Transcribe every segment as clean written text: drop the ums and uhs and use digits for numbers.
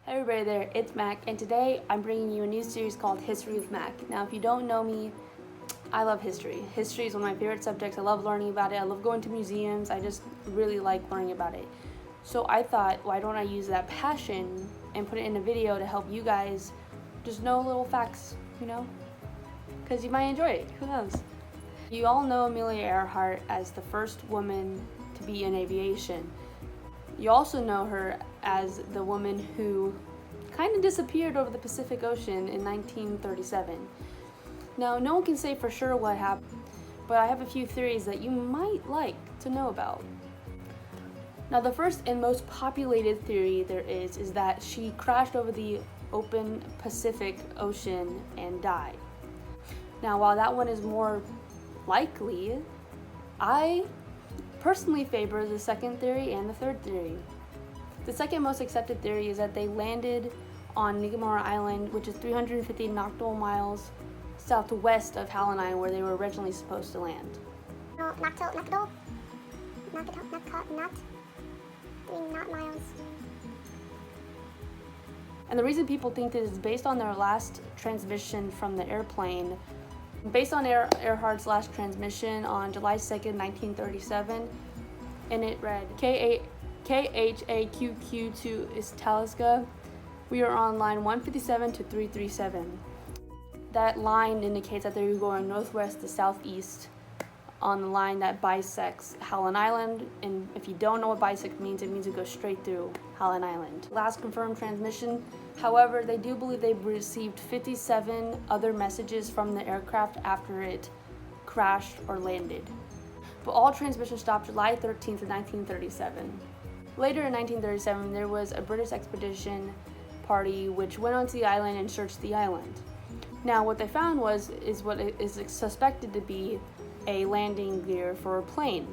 Hey everybody there, it's Mack, and today I'm bringing you a new series called History with Mack. Now, if you don't know me, I love history. History is one of my favorite subjects. I love learning about it. I love going to museums. I just really like learning about it. So I thought, why don't I use that passion and put it in a video to help you guys just know little facts, because you might enjoy it. Who knows? You all know Amelia Earhart as the first woman to be in aviation. You also know her as the woman who kind of disappeared over the Pacific Ocean in 1937. Now, no one can say for sure what happened, but I have a few theories that you might like to know about. Now, the first and most populated theory there is that she crashed over the open Pacific Ocean and died. Now, while that one is more likely, I personally favor the second theory and the third theory. The second most accepted theory is that they landed on Nigamara Island, which is 350 nautical miles southwest of Howland Island, where they were originally supposed to land. Not miles. And the reason people think this is based on their last transmission from the airplane. Based on Earhart's last transmission on July 2nd, 1937, and it read, KHAQQ to Istaliska, we are on line 157 to 337. That line indicates that they were going northwest to southeast on the line that bisects Howland Island, and if you don't know what bisect means, it means it goes straight through Howland Island. Last confirmed transmission, however, they do believe they received 57 other messages from the aircraft after it crashed or landed. But all transmissions stopped July 13th of 1937. Later in 1937, there was a British expedition party which went onto the island and searched the island. Now, what they found is what is suspected to be a landing gear for a plane.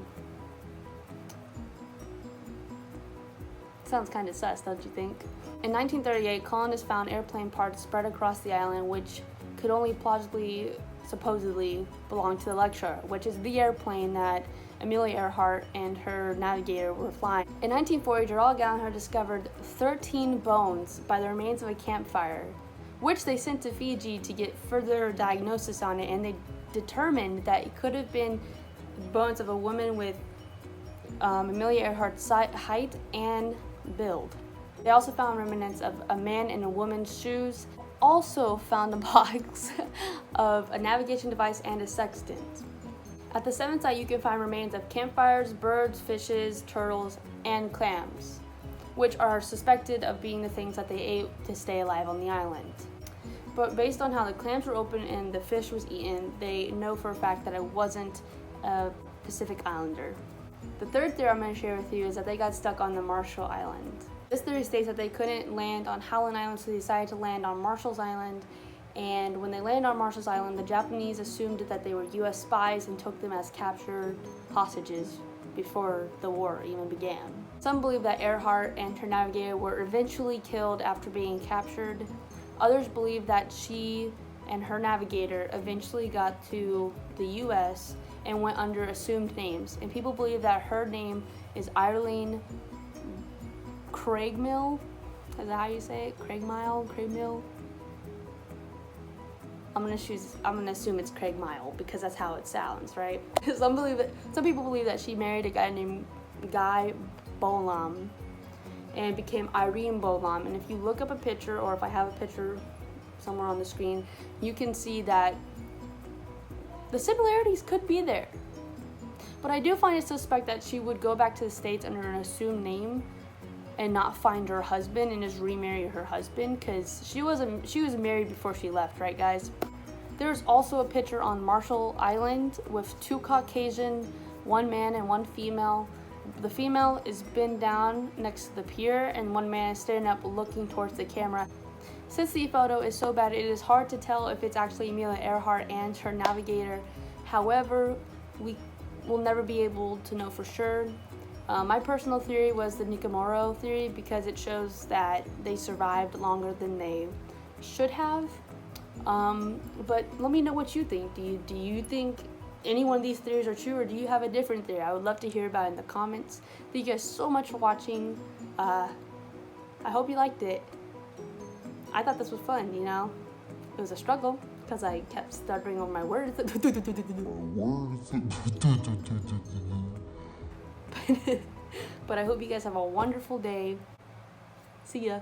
Sounds kind of sus, don't you think? In 1938, colonists found airplane parts spread across the island, which could only plausibly, supposedly, belong to the Lectra, which is the airplane that Amelia Earhart and her navigator were flying. In 1940, Gerald Gallagher discovered 13 bones by the remains of a campfire, which they sent to Fiji to get further diagnosis on it, and they determined that it could have been bones of a woman with Amelia Earhart's height and build. They also found remnants of a man and a woman's shoes. Also found a box of a navigation device and a sextant. At the seventh site, you can find remains of campfires, birds, fishes, turtles, and clams, which are suspected of being the things that they ate to stay alive on the island. But based on how the clams were open and the fish was eaten, they know for a fact that it wasn't a Pacific Islander. The third theory I'm going to share with you is that they got stuck on the Marshall Island. This theory states that they couldn't land on Howland Island, so they decided to land on Marshall's Island. And when they landed on Marshall's Island, the Japanese assumed that they were U.S. spies and took them as captured hostages before the war even began. Some believe that Earhart and her navigator were eventually killed after being captured. Others believe that she and her navigator eventually got to the U.S. and went under assumed names. And people believe that her name is Eileen Craigmill. Is that how you say it? Craigmill? I'm gonna assume it's Craigmile because that's how it sounds, right? Some people believe that she married a guy named Guy Bolam and became Irene Bolam. And if you look up a picture, or if I have a picture somewhere on the screen, you can see that the similarities could be there. But I do find it suspect that she would go back to the States under an assumed name and not find her husband and just remarry her husband, because she was married before she left, right guys? There's also a picture on Marshall Island with two Caucasian, one man and one female. The female is bent down next to the pier and one man is standing up looking towards the camera. Since the photo is so bad, it is hard to tell if it's actually Amelia Earhart and her navigator. However, we will never be able to know for sure. My personal theory was the Nigamara theory because it shows that they survived longer than they should have. But let me know what you think. Do you think any one of these theories are true, or do you have a different theory? I would love to hear about it in the comments. Thank you guys so much for watching. I hope you liked it. I thought this was fun, you know? It was a struggle because I kept stuttering on my words. But I hope you guys have a wonderful day. See ya.